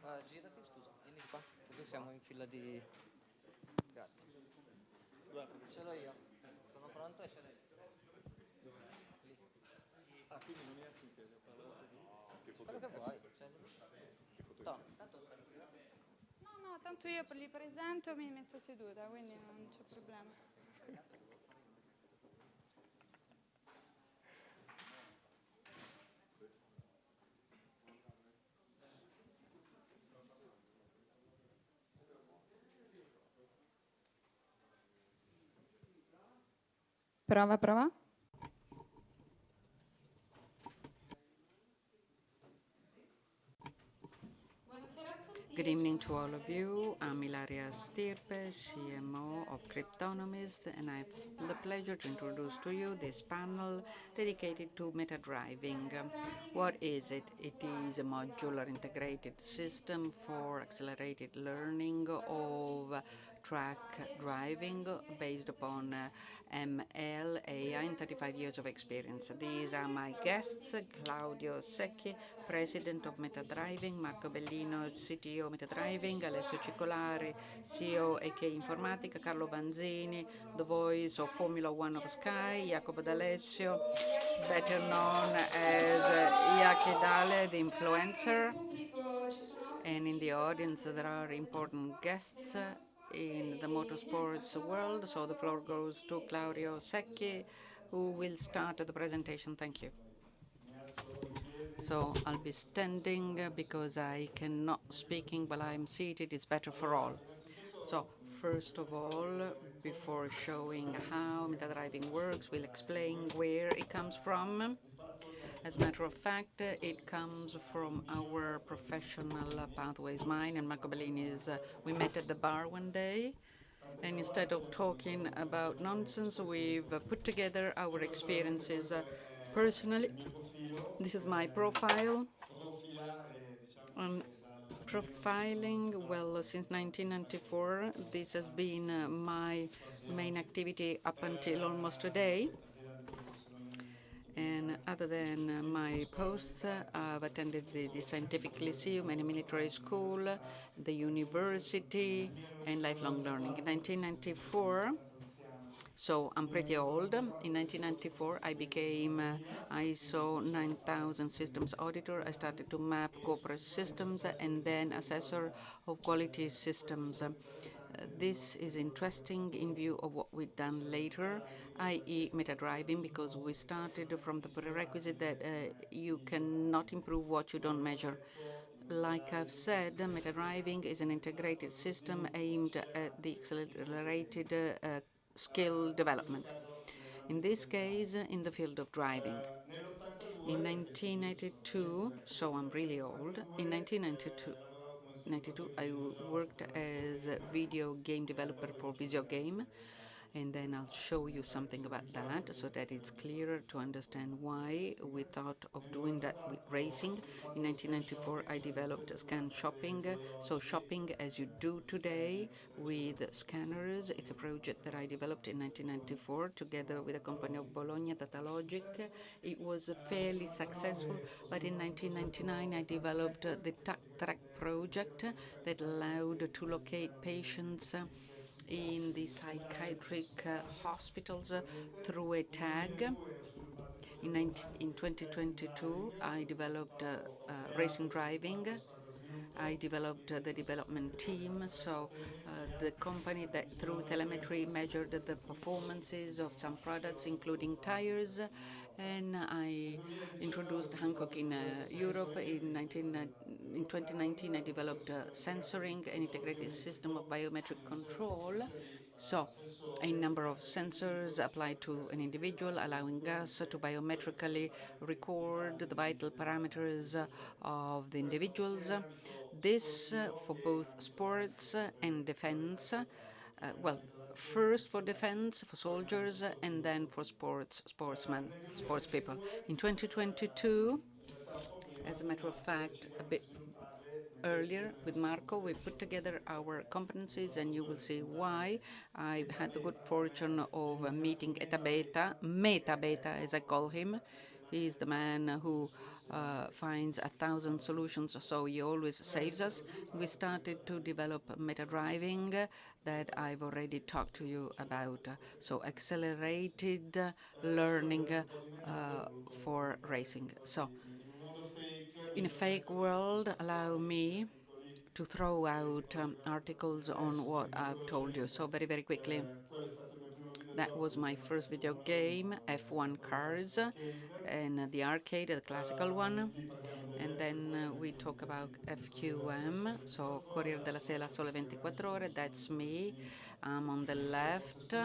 Girati, scusa, vieni qua, così siamo in fila di... Grazie. Ce l'ho io. Sono pronto e ce l'hai. Lì. Ah, quindi non è alzi in piedi, parlavo di... Quello che vuoi. Tanto... No, no, tanto io li presento e mi metto seduta, quindi non c'è problema. Prova, prova. Good evening to all of you. I'm Ilaria Stirpe, CMO of Cryptonomist, and I have the pleasure to introduce to you this panel dedicated to Matadriving. What is it? It is a modular integrated system for accelerated learning of track driving based upon ML, AI, and 35 years of experience. These are my guests: Claudio Secchi, President of Matadriving; Marco Bellino, CTO Matadriving; Alessio Cicolari, CEO AK Informatica; Carlo Banzini, the voice of Formula One of Sky; Jacopo D'Alessio, better known as Yaki Dale, the influencer. And in the audience there are important guests in the motorsports world, so the floor goes to Claudio Secchi, who will start the presentation. Thank you. So I'll be standing because I cannot speaking while I'm seated. It's better for all. So first of all, before showing how Matadriving works, we'll explain where it comes from. As a matter of fact, it comes from our professional pathways. Mine and Marco Bellini's, we met at the bar one day, and instead of talking about nonsense, we've put together our experiences personally. This is my profile. On profiling, well, since 1994, this has been my main activity up until almost today. And other than my posts, I've attended the Scientific Lyceum and a military school, the university, and lifelong learning. In 1994, so I'm pretty old. In 1994, I became ISO 9000 systems auditor. I started to map corporate systems and then assessor of quality systems. This is interesting in view of what we've done later, i.e. Matadriving, because we started from the prerequisite that you cannot improve what you don't measure. Like I've said, Matadriving is an integrated system aimed at the accelerated skill development. In this case, in the field of driving. In 1992, so I'm really old, in 1992 I worked as a video game developer for Visio Game, and then I'll show you something about that so that it's clearer to understand why we thought of doing that with racing. In 1994, I developed scan shopping, so shopping as you do today with scanners. It's a project that I developed in 1994 together with a company of Bologna, Datalogic. It was fairly successful, but in 1999 I developed the TAC project that allowed to locate patients in the psychiatric hospitals through a tag. In 2022, I developed racing driving. I developed the development team, so the company that through telemetry measured the performances of some products, including tires, and I introduced Hancock in Europe. In 2019, I developed sensoring, an integrated system of biometric control. So a number of sensors applied to an individual, allowing us to biometrically record the vital parameters of the individuals. This for both sports and defense. Well, first for defense, for soldiers, and then for sportsmen, sports people. In 2022, as a matter of fact, a bit earlier with Marco, we put together our competencies, and you will see why. I've had the good fortune of meeting Eta Beta, Meta Beta as I call him. He is the man who finds 1,000 solutions, so he always saves us. We started to develop Metadriving that I've already talked to you about, so accelerated learning for racing. So in a fake world, allow me to throw out articles on what I've told you. So very, very quickly, that was my first video game, F1 cars, and the arcade, the classical one. And then we talk about FQM, so Corriere della Sera Sole 24 Ore, that's me. I'm on the left.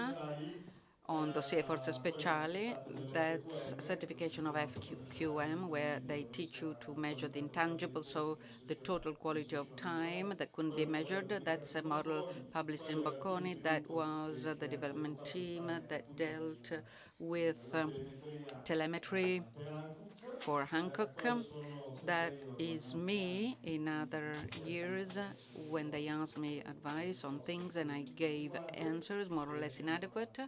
On Dossier Forze Speciali, that's certification of FQM, where they teach you to measure the intangible, so the total quality of time that couldn't be measured. That's a model published in Bocconi. That was the development team that dealt with telemetry for Hancock. That is me in other years when they asked me advice on things and I gave answers more or less inadequate.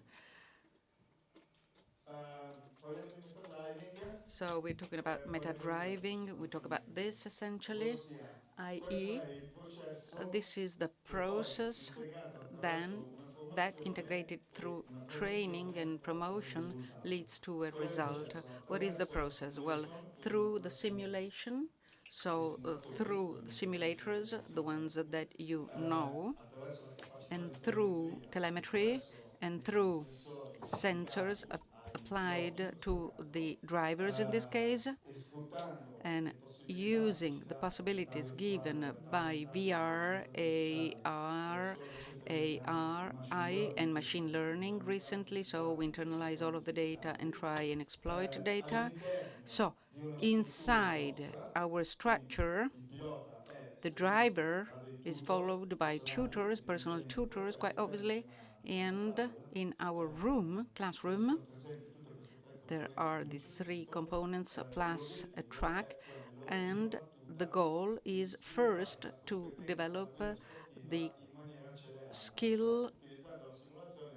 So we're talking about meta-driving. We talk about this essentially, i.e., this is the process then that integrated through training and promotion leads to a result. What is the process? Well, through the simulation, so through simulators, the ones that you know, and through telemetry and through sensors applied to the drivers in this case, and using the possibilities given by VR, AR, AI, and machine learning recently, so we internalize all of the data and try and exploit data. So inside our structure, the driver is followed by tutors, personal tutors, quite obviously, and in our room, classroom, there are these three components plus a track, and the goal is first to develop the skill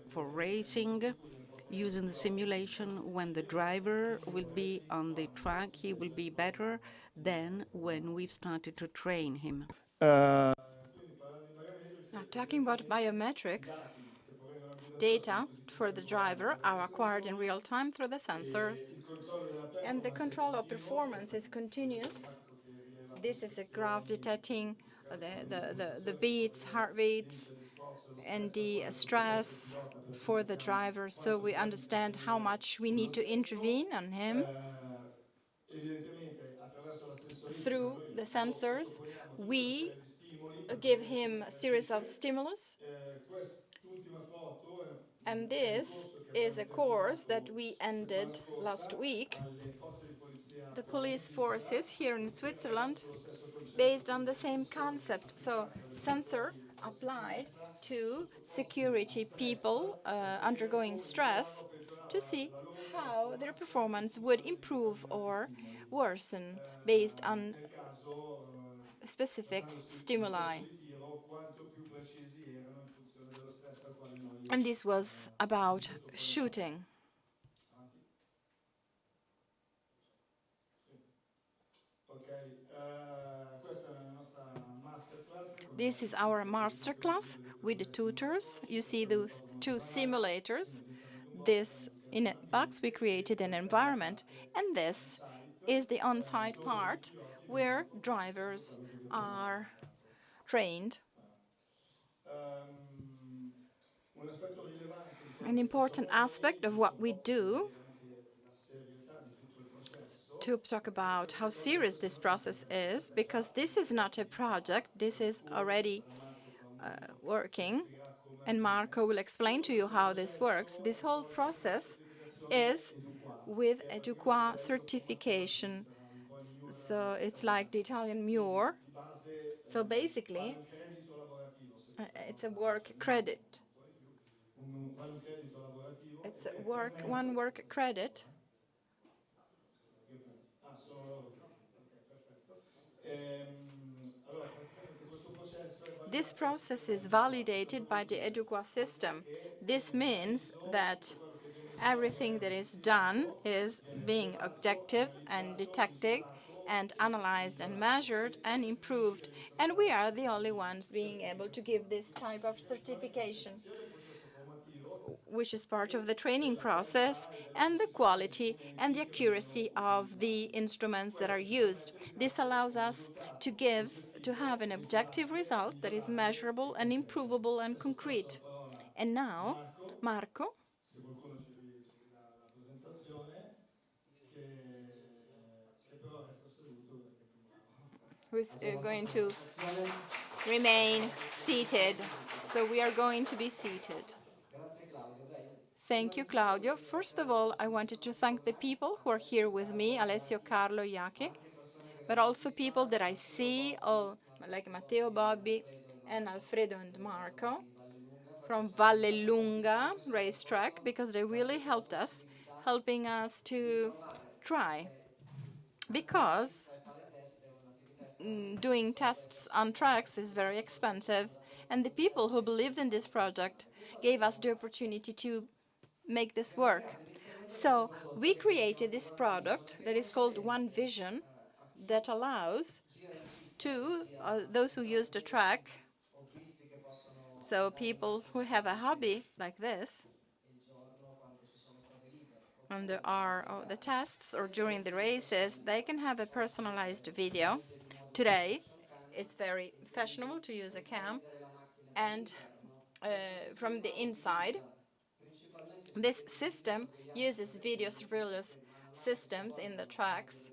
for racing using the simulation. When the driver will be on the track, he will be better than when we've started to train him. Now, talking about biometrics, data for the driver are acquired in real time through the sensors. And the control of performance is continuous. This is a graph detecting the beats, heart beats, and the stress for the driver, so we understand how much we need to intervene on him. Through the sensors, we give him a series of stimulus. And this is a course that we ended last week. The police forces here in Switzerland, based on the same concept. So sensor applied to security people undergoing stress to see how their performance would improve or worsen based on specific stimuli. And this was about shooting. This is our masterclass with the tutors. You see those two simulators. This, in a box, we created an environment, and this is the on-site part where drivers are trained. An important aspect of what we do to talk about how serious this process is, because this is not a project, this is already working, and Marco will explain to you how this works. This whole process is with EduQua certification. So it's like the Italian Muir. So basically, it's a work credit. It's one work credit. This process is validated by the EduQua system. This means that Everything that is done is being objective and detected and analyzed and measured and improved. And we are the only ones being able to give this type of certification, which is part of the training process, and the quality and the accuracy of the instruments that are used. This allows us to have an objective result that is measurable and improvable and concrete. And now, Marco, se qualcuno ci ridà la presentazione, che però resta seduto perché è più bravo. who is going to remain seated. So we are going to be seated. Thank you, Claudio. First of all, I wanted to thank the people who are here with me, Alessio, Carlo, Yaki, but also people that I see, like Matteo, Bobby, and Alfredo and Marco from Vallelunga racetrack, because they really helped us, helping us to try. Because doing tests on tracks is very expensive, and the people who believed in this project gave us the opportunity to make this work. So we created this product that is called One Vision, that allows to those who use the track, so people who have a hobby like this, when there are the tests or during the races, they can have a personalized video. Today, it's very fashionable to use a cam, and from the inside, this system uses video surveillance systems in the tracks,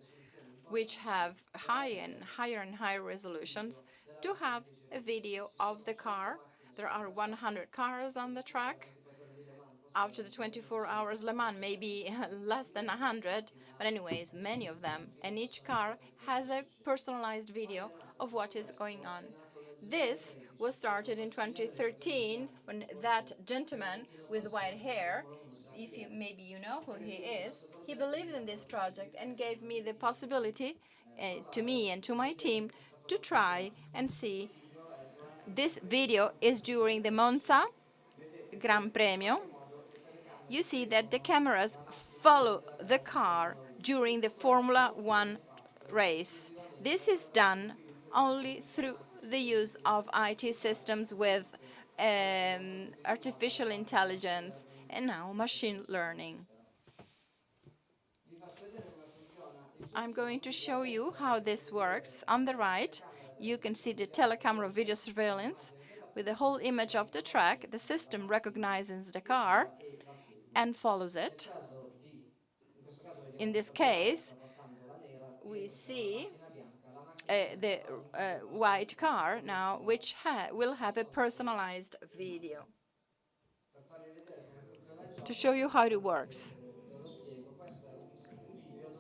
which have higher and higher resolutions, to have a video of the car. There are 100 cars on the track. After the 24 hours Le Mans, maybe less than 100, but anyways, many of them. And each car has a personalized video of what is going on. This was started in 2013 when that gentleman with white hair, maybe you know who he is, he believed in this project and gave me the possibility, to me and to my team, to try and see. This video is during the Monza Gran Premio. You see that the cameras follow the car during the Formula One race. This is done only through the use of IT systems with artificial intelligence and now machine learning. I'm going to show you how this works. On the right, you can see the telecamera video surveillance with the whole image of the track. The system recognizes the car and follows it. In this case, we see the white car now, which will have a personalized video. To show you how it works,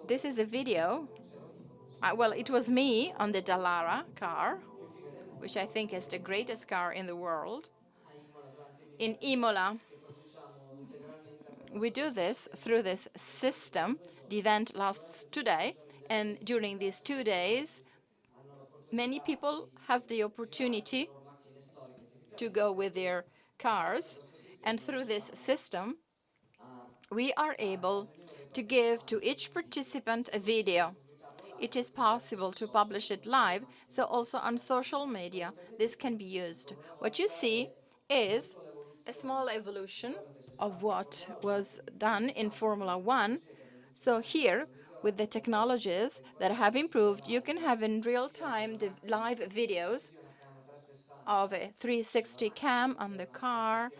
this is a video. Well, it was me on the Dallara car, which I think is the greatest car in the world. In Imola, we do this through this system. The event lasts 2 days, and during these 2 days, many people have the opportunity to go with their cars, and through this system, we are able to give to each participant a video. It is possible to publish it live, so also on social media this can be used. What you see is a small evolution of what was done in Formula One. So here, with the technologies that have improved, you can have in real time the live videos of a 360 cam on the car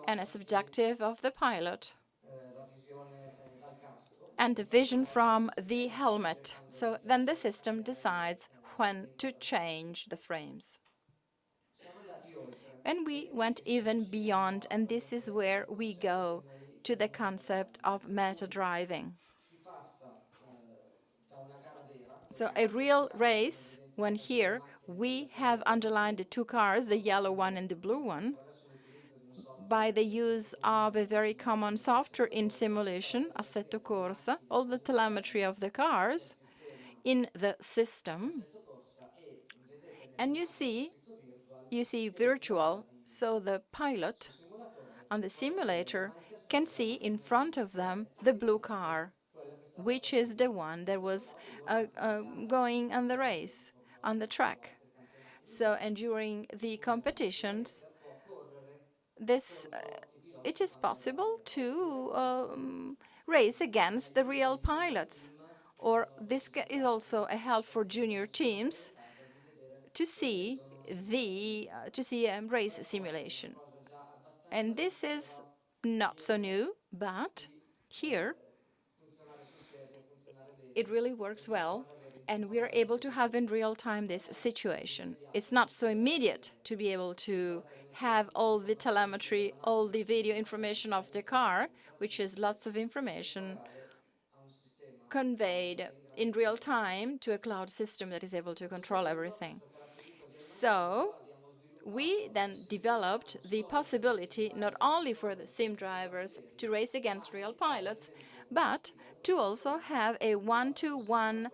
and a subjective of the pilot, and the vision from the helmet. So then the system decides when to change the frames. And we went even beyond, and this is where we go to the concept of meta-driving. So a real race, when here we have underlined the 2 cars, the yellow one and the blue one, by the use of a very common software in simulation, Assetto Corsa, all the telemetry of the cars in the system. And you see virtual, so the pilot on the simulator can see in front of them the blue car, which is the one that was going on the race, on the track. So, and during the competitions, it is possible to race against the real pilots. Or this is also a help for junior teams to see a race simulation. And this is not so new, but here it really works well, and we are able to have in real time this situation. It's not so immediate to be able to have all the telemetry, all the video information of the car, which is lots of information conveyed in real time to a cloud system that is able to control everything. So we then developed the possibility not only for the sim drivers to race against real pilots, but to also have a one-to-one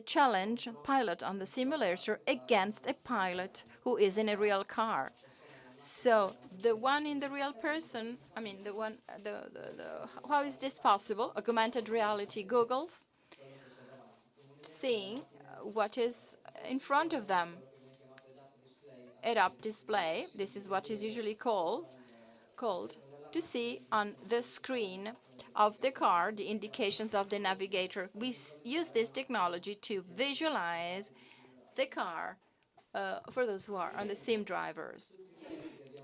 challenge pilot on the simulator against a pilot who is in a real car. So the one in the real person, I mean, how is this possible? Augmented reality goggles, seeing what is in front of them. Head-up display, this is what is usually called to see on the screen of the car the indications of the navigator. We use this technology to visualize the car for those who are on the sim drivers.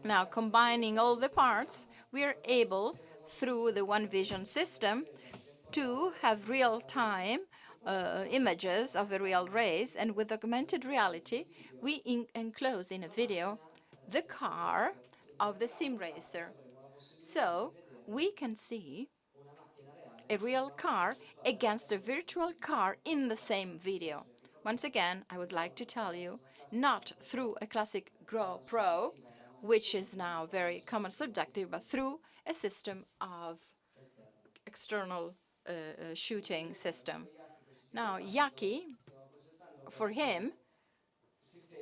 Now, combining all the parts, we are able, through the One Vision system, to have real-time images of a real race, and with augmented reality, we enclose in a video the car of the sim racer. So we can see a real car against a virtual car in the same video. Once again, I would like to tell you, not through a classic GoPro, which is now very common subjective, but through a system of external shooting system. Now, Yaki, for him,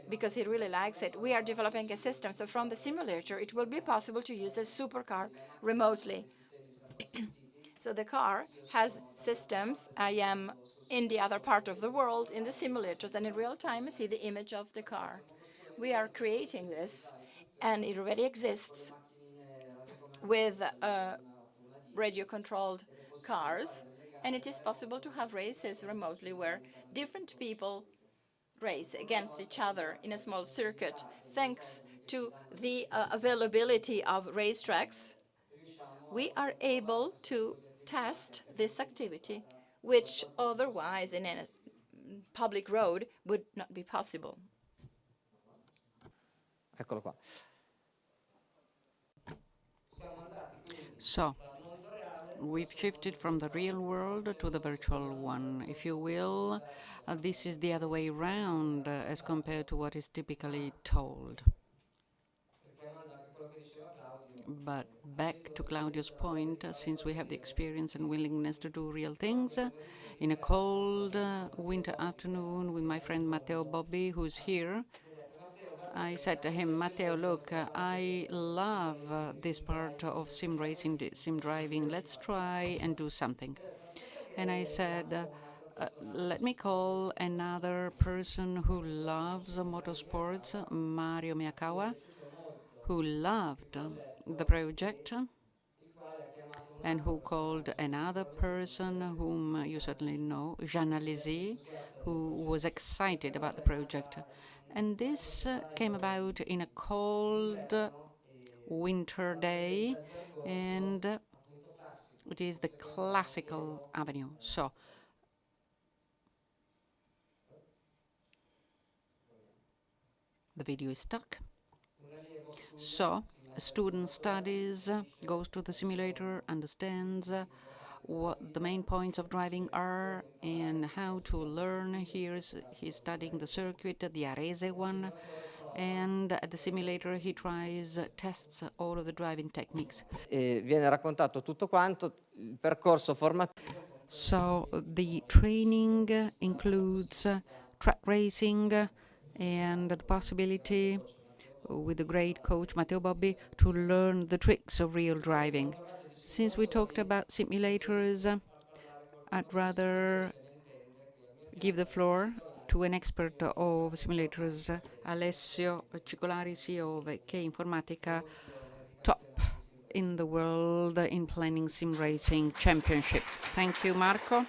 because he really likes it, we are developing a system. So from the simulator, it will be possible to use a supercar remotely. So the car has systems. I am in the other part of the world, in the simulators, and in real time, I see the image of the car. We are creating this, and it already exists with radio-controlled cars, and it is possible to have races remotely where different people race against each other in a small circuit. Thanks to the availability of racetracks, we are able to test this activity, which otherwise in a public road would not be possible. Eccolo qua. So, we've shifted from the real world to the virtual one, if you will. This is the other way around as compared to what is typically told. But back to Claudio's point, since we have the experience and willingness to do real things, in a cold winter afternoon with my friend Matteo Bobbi, who's here, I said to him, Matteo, look, I love this part of sim racing, sim driving. Let's try and do something. And I said, let me call another person who loves motorsports, Mario Miyakawa, who loved the project, and who called another person whom you certainly know, Jean Alesi, who was excited about the project. And this came about in a cold winter day, and it is the classical avenue. So, the video is stuck. So, a student studies, goes to the simulator, understands what the main points of driving are and how to learn. He's studying the circuit, the Arese one, and at the simulator he tests all of the driving techniques. Viene raccontato tutto quanto, il percorso formativo. So the training includes track racing and the possibility with the great coach Matteo Bobbi to learn the tricks of real driving. Since we talked about simulators, I'd rather give the floor to an expert of simulators, Alessio Cicolari, CEO of K Informatica, top in the world in planning sim racing championships. Thank you, Marco.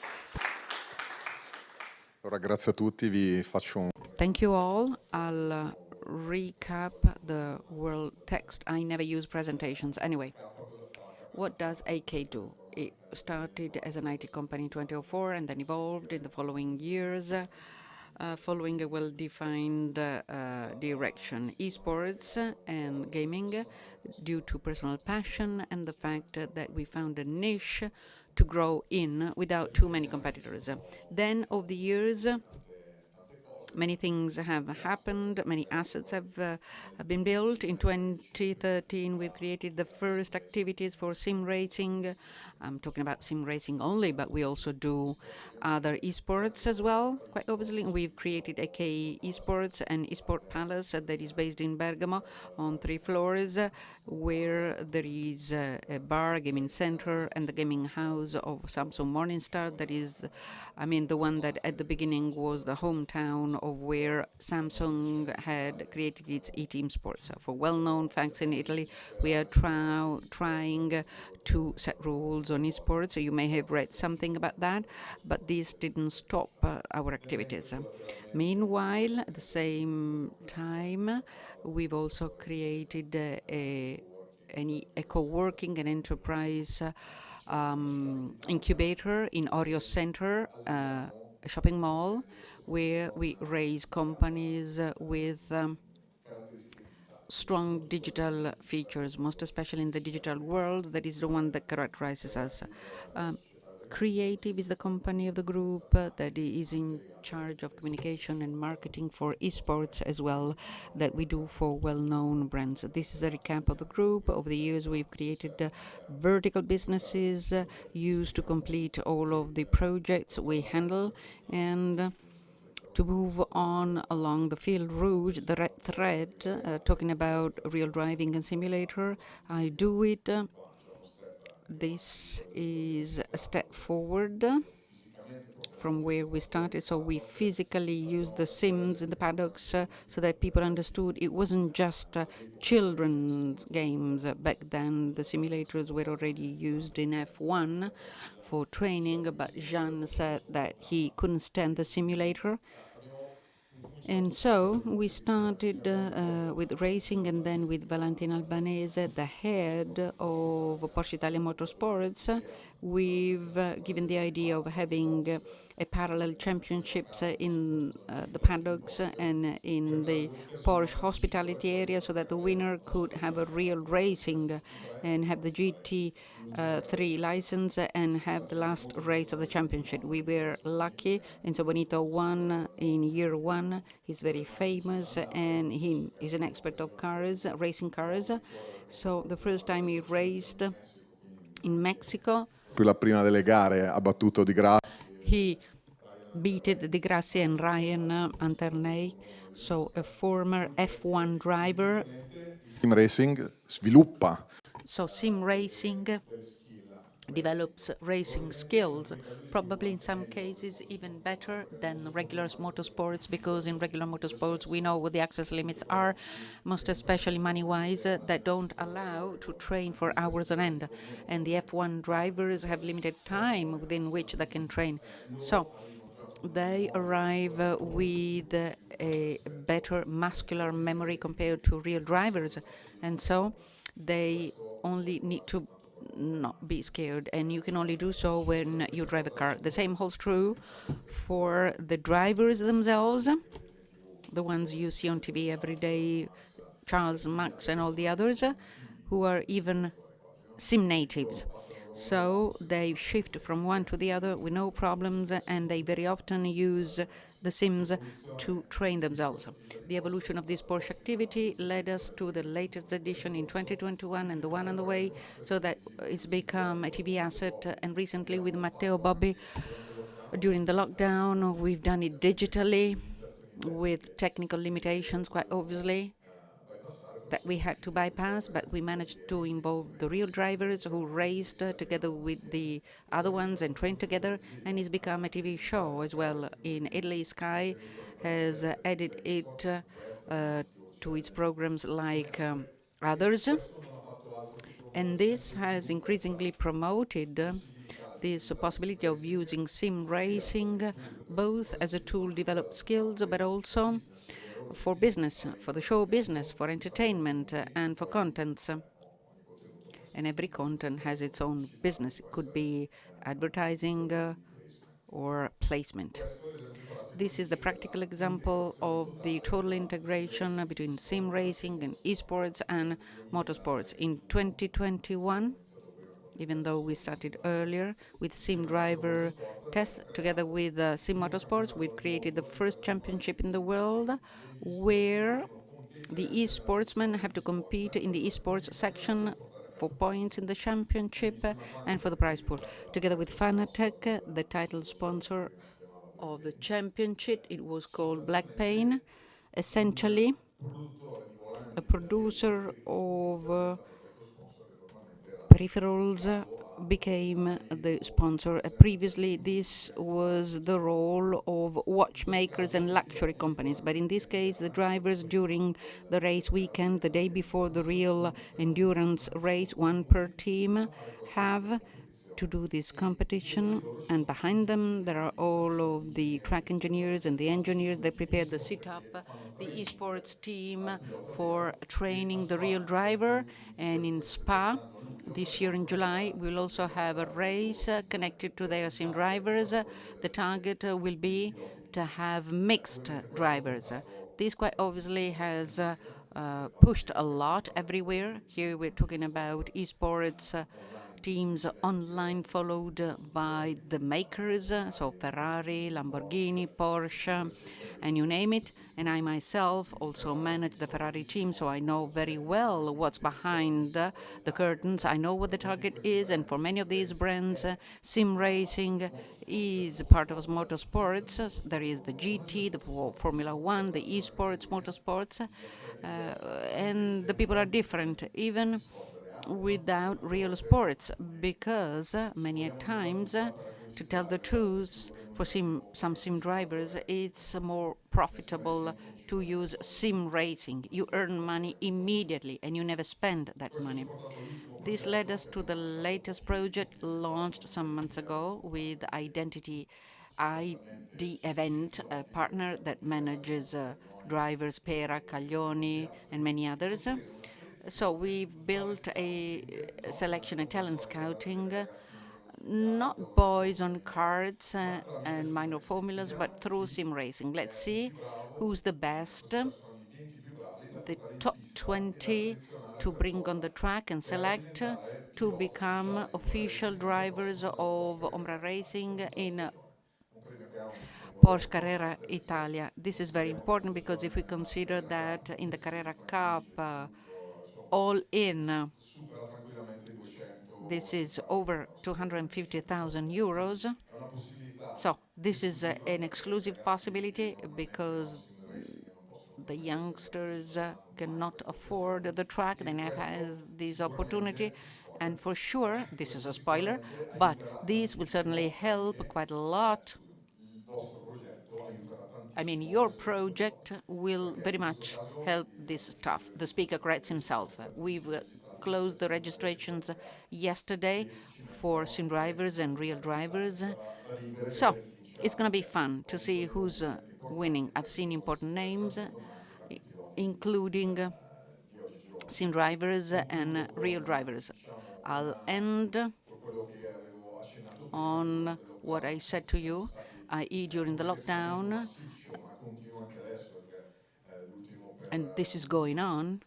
Allora, grazie a tutti, vi faccio un... Thank you all. I'll recap the world text. I never use presentations. Anyway, what does AK do? It started as an IT company in 2004 and then evolved in the following years, following a well-defined direction. Esports and gaming, due to personal passion and the fact that we found a niche to grow in without too many competitors. Then, over the years, many things have happened, many assets have been built. In 2013, we've created the first activities for sim racing. I'm talking about sim racing only, but we also do other esports as well. Quite obviously, we've created AK Esports and Esport Palace that is based in Bergamo on 3 floors, where there is a bar, gaming center, and the gaming house of Samsung Morningstar. That is, I mean, the one that at the beginning was the hometown of where Samsung had created its eTeam Sports. For well-known facts in Italy, we are trying to set rules on esports. You may have read something about that, but this didn't stop our activities. Meanwhile, at the same time, we've also created a co-working and enterprise incubator in Orio Center, a shopping mall, where we raise companies with strong digital features, most especially in the digital world. That is the one that characterizes us. Creative is the company of the group that is in charge of communication and marketing for esports as well, that we do for well-known brands. This is a recap of the group. Over the years, we've created vertical businesses used to complete all of the projects we handle, and to move on along the field rouge, the red thread, talking about real driving and simulator. I do it. This is a step forward from where we started. So we physically used the sims in the paddocks so that people understood it wasn't just children's games. Back then, the simulators were already used in F1 for training, but Jean said that he couldn't stand the simulator. And so we started with racing, and then with Valentina Albanese, the head of Porsche Italia Motorsports, we've given the idea of having a parallel championships in the paddocks and in the Porsche hospitality area, so that the winner could have a real racing and have the GT3 license and have the last race of the championship. We were lucky. Enzo Bonito won in year 1. He's very famous and he is an expert of cars, racing cars. So the first time he raced in Mexico, La prima delle gare ha battuto Di Grassi. he beat Di Grassi and Ryan Anternay, so a former F1 driver. Sim Racing sviluppa. So sim racing develops racing skills, probably in some cases even better than regular motorsports, because in regular motorsports we know what the access limits are, most especially money-wise, that don't allow to train for hours on end. And the F1 drivers have limited time within which they can train. So they arrive with a better muscular memory compared to real drivers. And so they only need to not be scared, and you can only do so when you drive a car. The same holds true for the drivers themselves, the ones you see on TV every day, Charles, Max, and all the others, who are even sim natives. So they shift from one to the other with no problems, and they very often use the sims to train themselves. The evolution of this Porsche activity led us to the latest edition in 2021 and the one on the way, so that it's become a TV asset. And recently with Matteo Bobbi, during the lockdown, we've done it digitally with technical limitations, quite obviously. that we had to bypass, but we managed to involve the real drivers who raced together with the other ones and trained together, and it's become a TV show as well. In Italy, Sky has added it to its programs like others, and this has increasingly promoted this possibility of using sim racing both as a tool to develop skills, but also for business, for the show business, for entertainment, and for contents. And every content has its own business. It could be advertising or placement. This is the practical example of the total integration between sim racing and esports and motorsports. In 2021, even though we started earlier with sim driver tests together with sim motorsports, we've created the first championship in the world where the e-sportsmen have to compete in the esports section for points in the championship and for the prize pool. Together with Fanatec, the title sponsor of the championship, it was called Black Pain, essentially a producer of peripherals became the sponsor. Previously, this was the role of watchmakers and luxury companies, but in this case, the drivers during the race weekend, the day before the real endurance race, one per team, have to do this competition, and behind them there are all of the track engineers and the engineers. They prepare the setup, the esports team for training the real driver. And in Spa this year in July, we'll also have a race connected to their sim drivers. The target will be to have mixed drivers. This quite obviously has pushed a lot everywhere. Here we're talking about esports teams online, followed by the makers, so Ferrari, Lamborghini, Porsche, and you name it. And I myself also manage the Ferrari team, so I know very well what's behind the curtains. I know what the target is, and for many of these brands, sim racing is part of motorsports. There is the GT, the Formula One, the esports, motorsports, and the people are different, even without real sports, because many times, to tell the truth, for some sim drivers, it's more profitable to use sim racing. You earn money immediately and you never spend that money. This led us to the latest project launched some months ago with Identity ID Event, a partner that manages drivers, Pera, Caglioni, and many others. So we built a selection, a talent scouting, not boys on cards and minor formulas, but through sim racing. Let's see who's the best, the top 20 to bring on the track and select to become official drivers of Ombra Racing in Porsche Carrera Italia. This is very important because if we consider that in the Carrera Cup, all in, this is over 250,000 euros. So this is an exclusive possibility because the youngsters cannot afford the track. They never have this opportunity. And for sure, this is a spoiler, but this will certainly help quite a lot. I mean, your project will very much help this stuff. The speaker corrects himself. We've closed the registrations yesterday for sim drivers and real drivers. So it's going to be fun to see who's winning. I've seen important names, including sim drivers and real drivers. I'll end on what I said to you, i.e. during the lockdown, and this is going on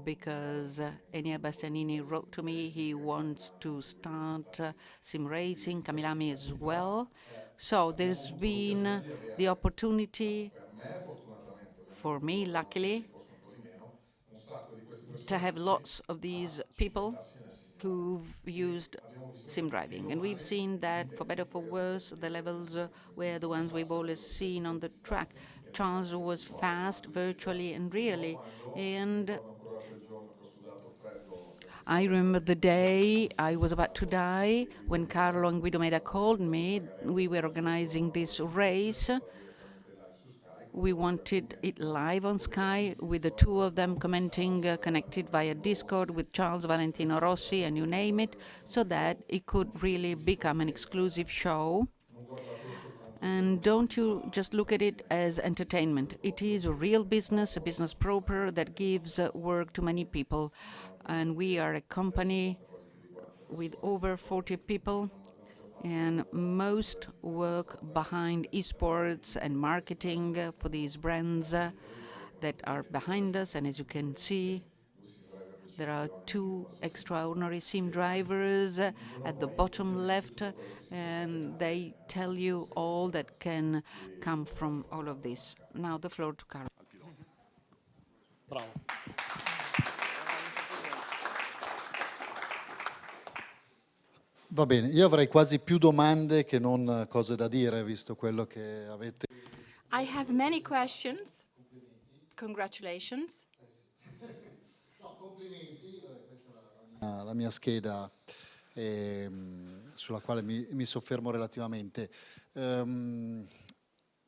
because Enea Bastianini wrote to me he wants to start sim racing, Camilami as well. So there's been the opportunity for me, luckily, to have lots of these people who've used sim driving. And we've seen that, for better or for worse, the levels were the ones we've always seen on the track. Charles was fast, virtually and really. And I remember the day I was about to die when Carlo and Guido Meda called me. We were organizing this race. We wanted it live on Sky with the two of them commenting, connected via Discord with Charles, Valentino Rossi, and you name it, so that it could really become an exclusive show. And don't you just look at it as entertainment. It is a real business, a business proper that gives work to many people. And we are a company with over 40 people, and most work behind esports and marketing for these brands that are behind us. And as you can see, there are two extraordinary sim drivers at the bottom left, and they tell you all that can come from all of this. Now the floor to Carlo. Bravo. Va bene, io avrei quasi più domande che non cose da dire, visto quello che avete. I have many questions. Congratulations. No, complimenti, questa è la mia scheda sulla quale mi soffermo relativamente.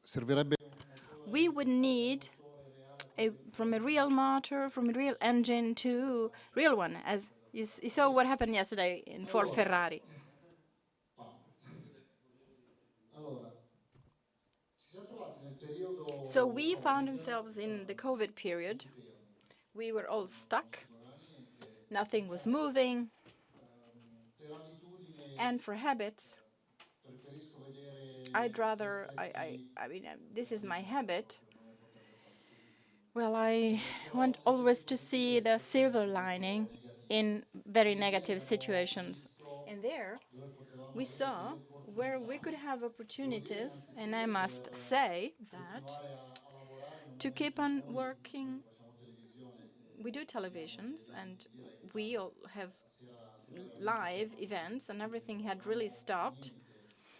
Servirebbe... We would need, from a real motor, from a real engine to real one, as you saw what happened yesterday in Ford Ferrari. So we found ourselves in the COVID period. We were all stuck. Nothing was moving. And for habits, I'd rather, I mean, this is my habit. Well, I want always to see the silver lining in very negative situations. And there we saw where we could have opportunities, and I must say that to keep on working, we do televisions and we all have live events, and everything had really stopped.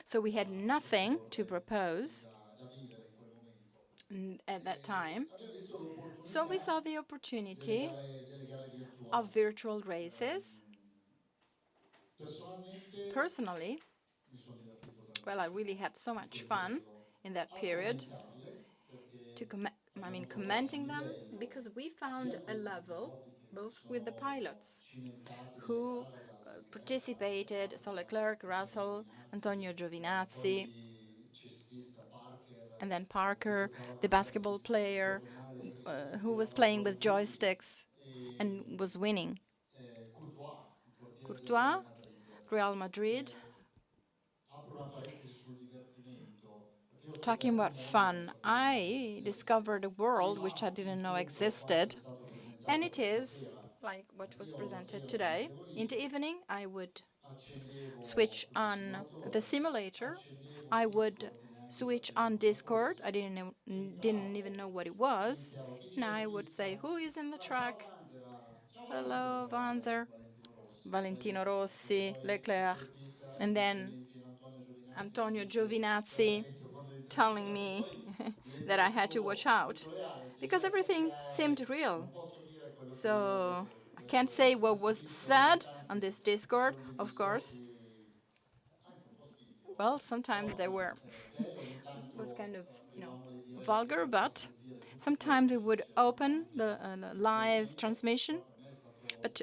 So we had nothing to propose at that time. So we saw the opportunity of virtual races. Personally, well, I really had so much fun in that period to commenting them, because we found a level both with the pilots who participated, so Leclerc, Russell, Antonio Giovinazzi, and then Parker, the basketball player who was playing with joysticks and was winning. Courtois, Real Madrid. Talking about fun, I discovered a world which I didn't know existed, and it is like what was presented today. In the evening, I would switch on the simulator. I would switch on Discord. I didn't even know what it was. And I would say, who is in the track? Hello, Vanzer, Valentino Rossi, Leclerc, and then Antonio Giovinazzi telling me that I had to watch out, because everything seemed real. So I can't say what was said on this Discord, of course. Well, sometimes there were, was kind of, vulgar, but sometimes we would open the live transmission. But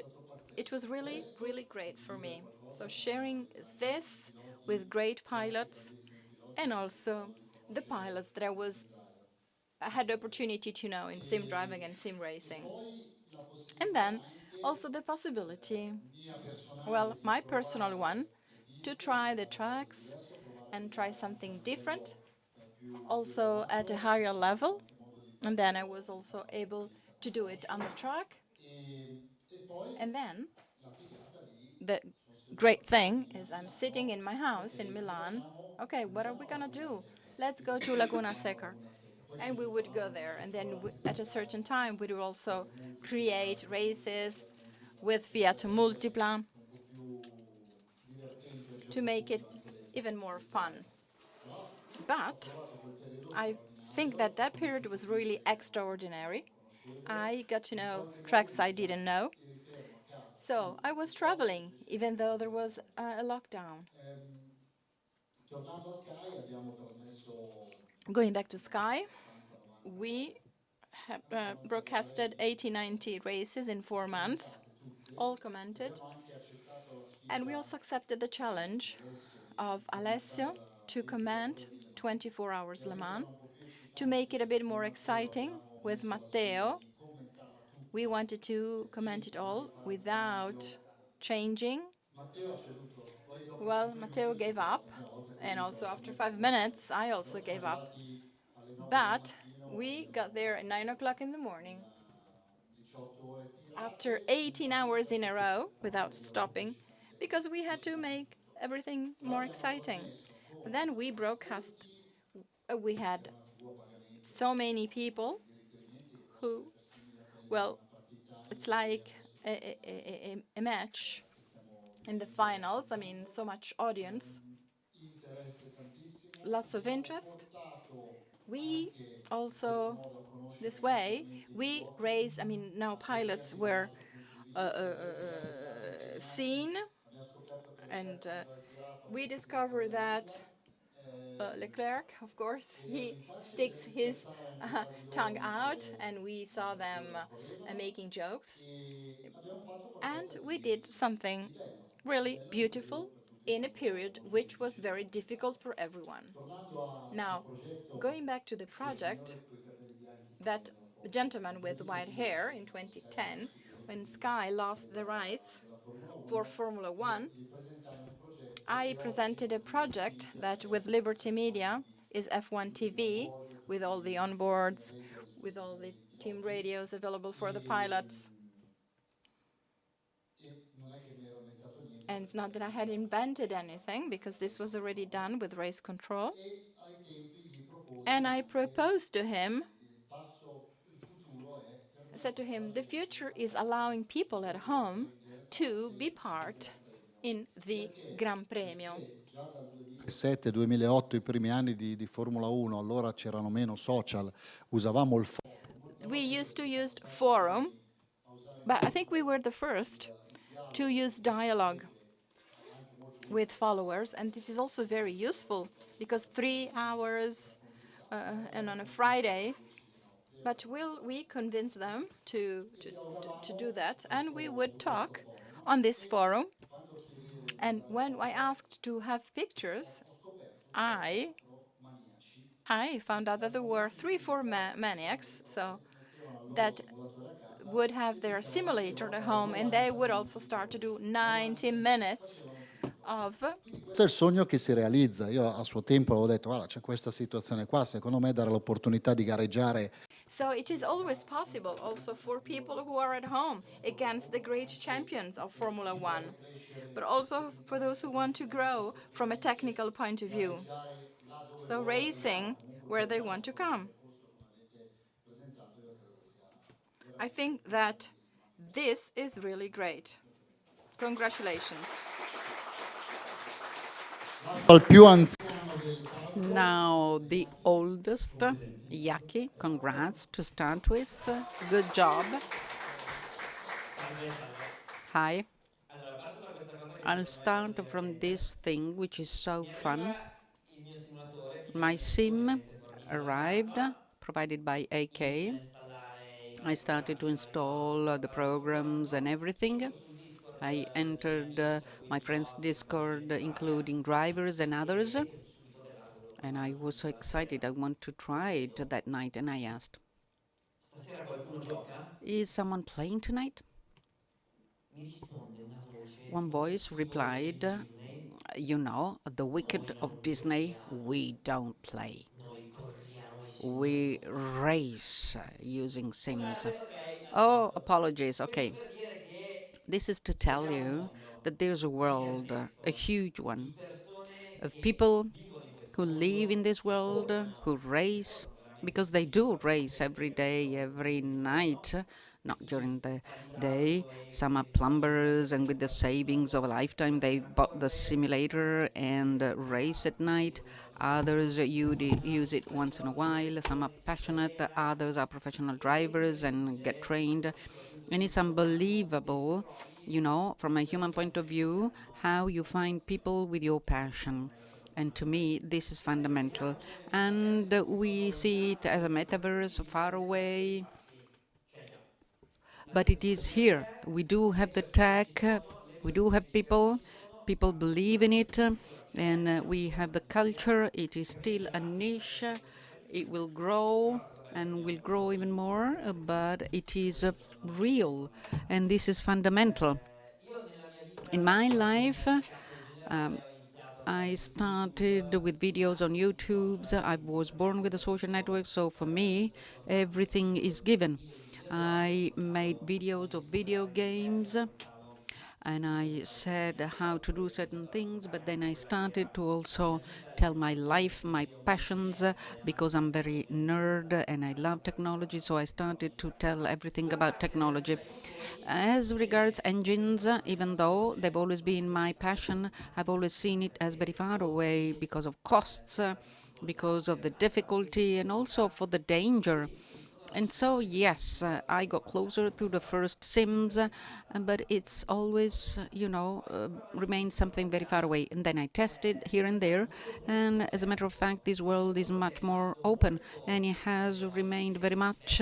it was really, really great for me. So sharing this with great pilots, and also the pilots that I had the opportunity to know in sim driving and sim racing. And then also the possibility, well, my personal one, to try the tracks and try something different, also at a higher level. And then I was also able to do it on the track. And then the great thing is I'm sitting in my house in Milan. Okay, what are we going to do? Let's go to Laguna Seca. And we would go there. And then at a certain time, we would also create races with Fiat Multipla to make it even more fun. But I think that that period was really extraordinary. I got to know tracks I didn't know. So I was traveling, even though there was a lockdown. Going back to Sky, we broadcasted 80, 90 races in 4 months, all commented. And we also accepted the challenge of Alessio to comment 24 hours Le Mans, to make it a bit more exciting with Matteo. We wanted to comment it all without changing. Well, Matteo gave up, and also after 5 minutes, I also gave up. But we got there at 9 o'clock in the morning. After 18 hours in a row without stopping, because we had to make everything more exciting. But then we broadcast, we had so many people who, well, it's like a match in the finals. I mean, so much audience, lots of interest. We also, this way, we raised, I mean, now pilots were seen, and we discovered that Leclerc, of course, he sticks his tongue out, and we saw them making jokes. And we did something really beautiful in a period which was very difficult for everyone. Now, going back to the project, that gentleman with white hair in 2010, when Sky lost the rights for Formula One, I presented a project that with Liberty Media is F1 TV, with all the onboards, with all the team radios available for the pilots. And it's not that I had invented anything, because this was already done with race control. And I proposed to him, I said to him, the future is allowing people at home to be part in the Gran Premio. 2007-2008, i primi anni di Formula 1, allora c'erano meno social, usavamo il We used to use forum, but I think we were the first to use dialogue with followers, and it is also very useful, because 3 hours and on a Friday, but we convince them to do that, and we would talk on this forum. And when I asked to have pictures, I found out that there were 3-4 maniacs, so that would have their simulator at home, and they would also start to do 90 minutes of... Questo è il sogno che si realizza. Io a suo tempo avevo detto, guarda, c'è questa situazione qua, secondo me dare l'opportunità di gareggiare. So it is always possible also for people who are at home against the great champions of Formula One, but also for those who want to grow from a technical point of view. So racing where they want to come. I think that this is really great. Congratulations. Now the oldest, Yaki, congrats to start with. Good job. Hi. I'll start from this thing, which is so fun. My sim arrived, provided by AK. I started to install the programs and everything. I entered my friend's Discord, including drivers and others. And I was so excited. I want to try it that night. And I asked, is someone playing tonight? One voice replied, you know, the wicked of Disney, we don't play. We race using sims. Oh, apologies. Okay. This is to tell you that there's a world, a huge one, of people who live in this world, who race, because they do race every day, every night, not during the day. Some are plumbers, and with the savings of a lifetime, they bought the simulator and race at night. Others use it once in a while. Some are passionate, others are professional drivers and get trained. And it's unbelievable, you know, from a human point of view, how you find people with your passion. And to me, this is fundamental. And we see it as a metaverse far away, but it is here. We do have the tech, we do have people believe in it, and we have the culture. It is still a niche. It will grow and will grow even more, but it is real, and this is fundamental. In my life, I started with videos on YouTube. I was born with a social network, so for me, everything is given. I made videos of video games, and I said how to do certain things, but then I started to also tell my life, my passions, because I'm very nerd and I love technology, so I started to tell everything about technology. As regards engines, even though they've always been my passion, I've always seen it as very far away because of costs, because of the difficulty, and also for the danger. And so, yes, I got closer to the first Sims, but it's always, remained something very far away. And then I tested here and there, and as a matter of fact, this world is much more open, and it has remained very much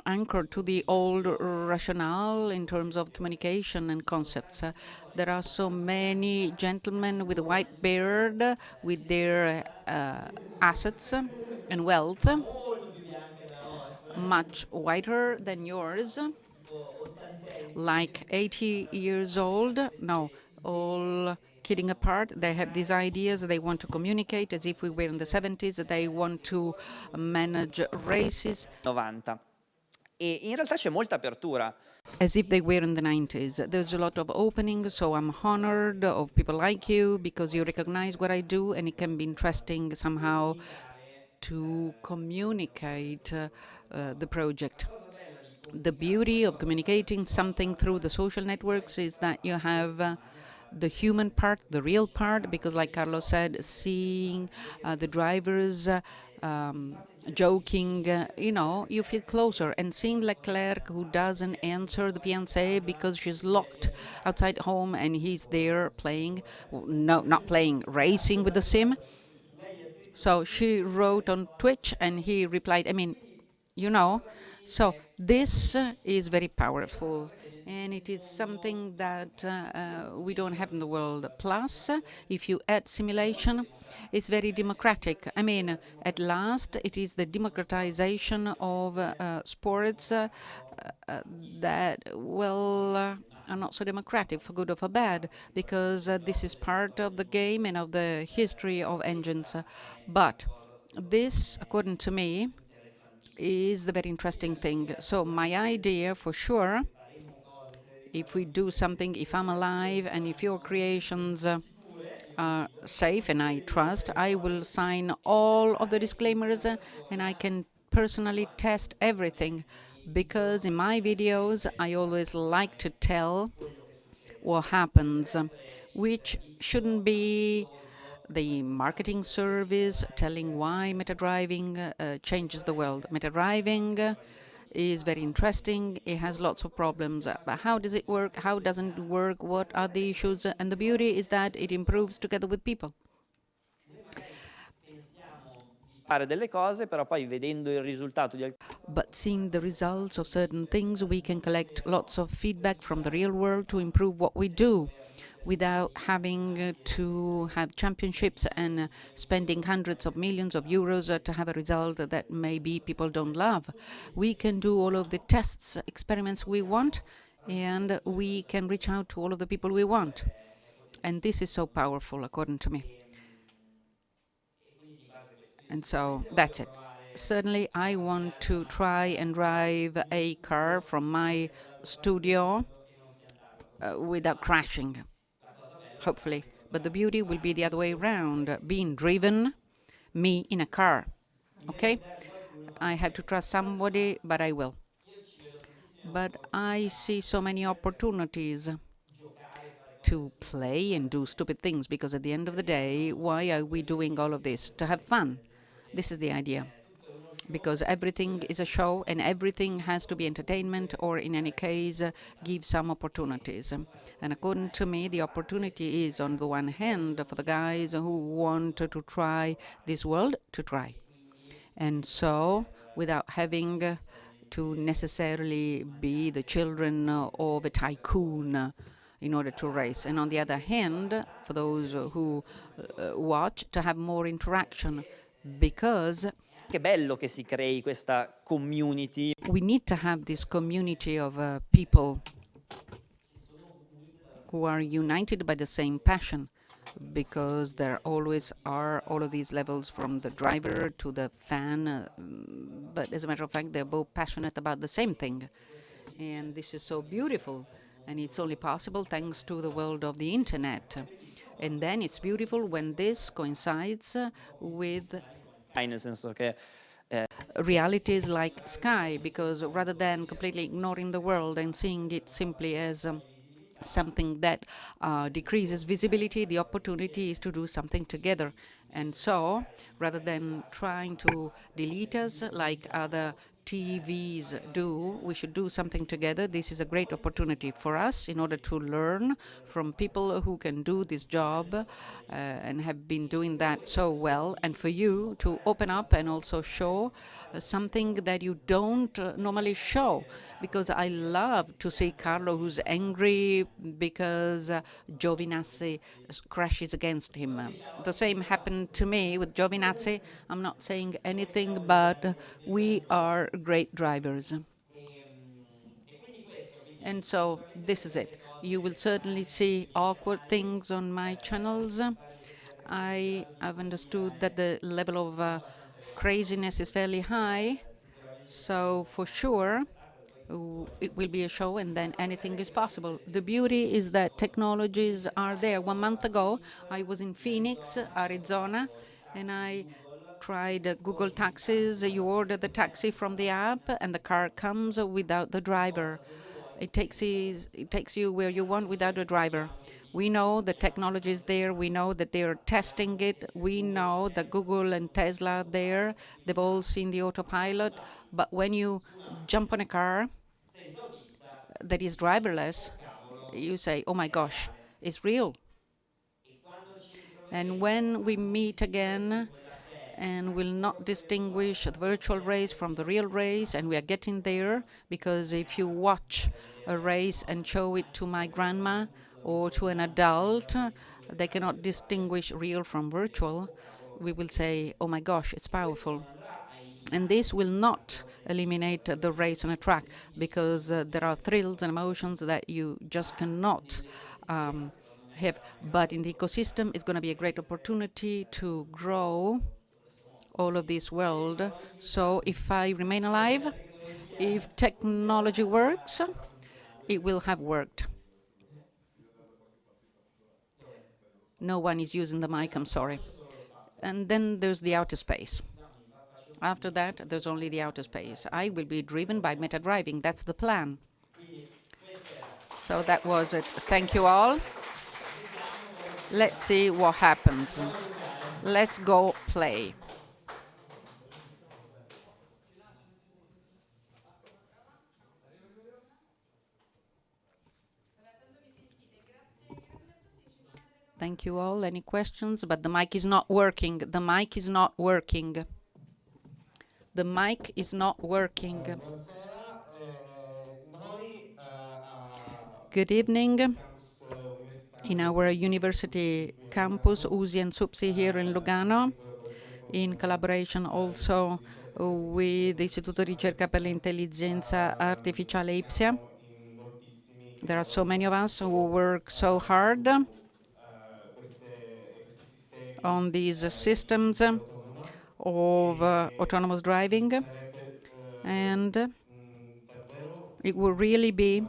anchored to the old rationale in terms of communication and concepts. There are so many gentlemen with a white beard with their assets and wealth, much whiter than yours, like 80 years old. No, all kidding apart, they have these ideas, they want to communicate as if we were in the 70s, they want to manage races 90. E in realtà c'è molta apertura. as if they were in the 90s. There's a lot of opening, so I'm honored of people like you because you recognize what I do, and it can be interesting somehow to communicate the project. The beauty of communicating something through the social networks is that you have the human part, the real part, because like Carlos said, seeing the drivers joking, you feel closer. And seeing Leclerc, who doesn't answer the fiancée because she's locked outside home and he's there playing, no, not playing, racing with the sim. So she wrote on Twitch and he replied, so this is very powerful, and it is something that we don't have in the world. Plus, if you add simulation, it's very democratic. At last, it is the democratization of sports that, are not so democratic, for good or for bad, because this is part of the game and of the history of engines. But this, according to me, is the very interesting thing. So my idea, for sure, if we do something, if I'm alive and if your creations are safe and I trust, I will sign all of the disclaimers and I can personally test everything, because in my videos I always like to tell what happens, which shouldn't be the marketing service telling why Metadriving changes the world. Metadriving is very interesting. It has lots of problems. But how does it work? How doesn't it work? What are the issues? And the beauty is that it improves together with people. Delle cose, però poi vedendo il risultato di But seeing the results of certain things, we can collect lots of feedback from the real world to improve what we do, without having to have championships and spending hundreds of millions of euros to have a result that maybe people don't love. We can do all of the tests, experiments we want, and we can reach out to all of the people we want. And this is so powerful, according to me. And so that's it. Certainly, I want to try and drive a car from my studio without crashing, hopefully. But the beauty will be the other way around, being driven, me in a car, okay? I have to trust somebody, but I will. but I see so many opportunities to play and do stupid things, because at the end of the day, why are we doing all of this? To have fun. This is the idea. Because everything is a show and everything has to be entertainment, or in any case, give some opportunities. And according to me, the opportunity is, on the one hand, for the guys who want to try this world, to try. And so, without having to necessarily be the children of a tycoon in order to race. And on the other hand, for those who watch, to have more interaction, because Che bello che si crei questa community. we need to have this community of people who are united by the same passion, because there always are all of these levels, from the driver to the fan, but as a matter of fact, they're both passionate about the same thing. And this is so beautiful, and it's only possible thanks to the world of the internet. And then it's beautiful when this coincides with Nel senso che realities like Sky, because rather than completely ignoring the world and seeing it simply as something that decreases visibility, the opportunity is to do something together. And so, rather than trying to delete us like other TVs do, we should do something together. This is a great opportunity for us in order to learn from people who can do this job and have been doing that so well, and for you to open up and also show something that you don't normally show. Because I love to see Carlo, who's angry because Giovinazzi crashes against him. The same happened to me with Giovinazzi. I'm not saying anything, but we are great drivers. And so this is it. You will certainly see awkward things on my channels. I have understood that the level of craziness is fairly high. So for sure, it will be a show, and then anything is possible. The beauty is that technologies are there. 1 month ago, I was in Phoenix, Arizona, and I tried Google Taxis. You order the taxi from the app, and the car comes without the driver. It takes you where you want without a driver. We know the technology is there. We know that they are testing it. We know that Google and Tesla are there. They've all seen the autopilot. But when you jump on a car that is driverless, you say, oh my gosh, it's real. And when we meet again, and will not distinguish the virtual race from the real race, and we are getting there, because if you watch a race and show it to my grandma or to an adult, they cannot distinguish real from virtual. We will say, oh my gosh, it's powerful. And this will not eliminate the race on a track, because there are thrills and emotions that you just cannot have. But in the ecosystem, it's going to be a great opportunity to grow all of this world. So if I remain alive, if technology works, it will have worked. No one is using the mic, I'm sorry. And then there's the outer space. After that, there's only the outer space. I will be driven by Matadriving. That's the plan. So that was it. Thank you all. Let's see what happens. Let's go play. Thank you all. Any questions? But the mic is not working. The mic is not working. The mic is not working. Good evening. In our university campus, Usi and Supsi here in Lugano, in collaboration also with l'Istituto di Ricerca per l'Intelligenza Artificiale IPSIA. There are so many of us who work so hard on these systems of autonomous driving, and it will really be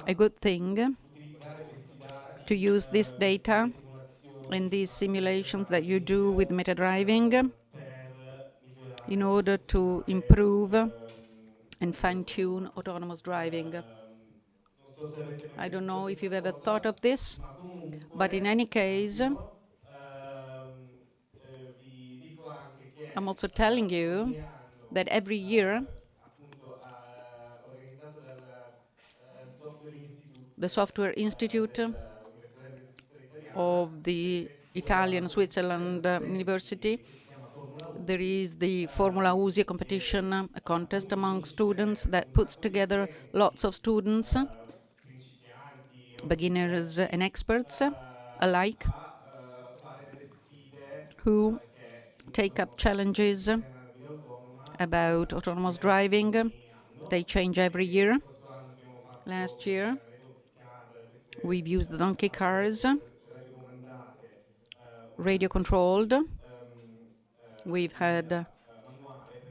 a good thing to use this data in these simulations that you do with Matadriving in order to improve and fine-tune autonomous driving. I don't know if you've ever thought of this, but in any case, I'm also telling you that every year the Software Institute of the Italian Switzerland University, there is the Formula USI competition, a contest among students that puts together lots of students, beginners and experts alike, who take up challenges about autonomous driving. They change every year. Last year, we've used donkey cars, radio-controlled. We've had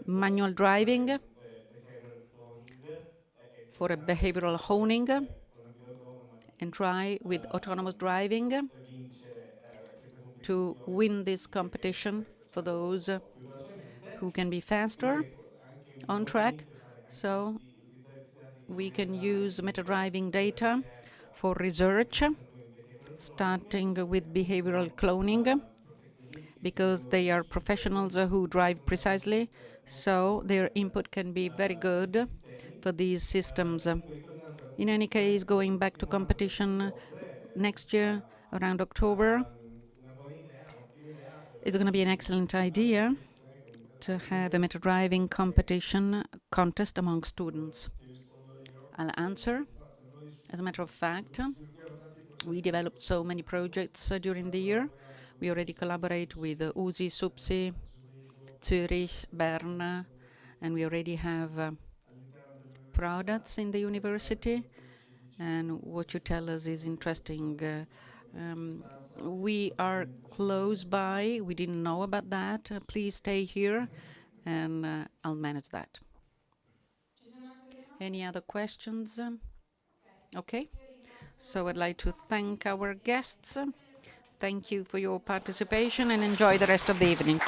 manual driving for a behavioral honing, and try with autonomous driving to win this competition for those who can be faster on track. So we can use Matadriving data for research, starting with behavioral cloning, because they are professionals who drive precisely, so their input can be very good for these systems. In any case, going back to competition next year, around October, it's going to be an excellent idea to have a Matadriving competition contest among students. I'll answer. As a matter of fact, we developed so many projects during the year. We already collaborate with USI, SUPSI, Zurich, Bern, and we already have products in the university. And what you tell us is interesting. We are close by. We didn't know about that. Please stay here, and I'll manage that. Any other questions? Okay. So I'd like to thank our guests. Thank you for your participation, and enjoy the rest of the evening.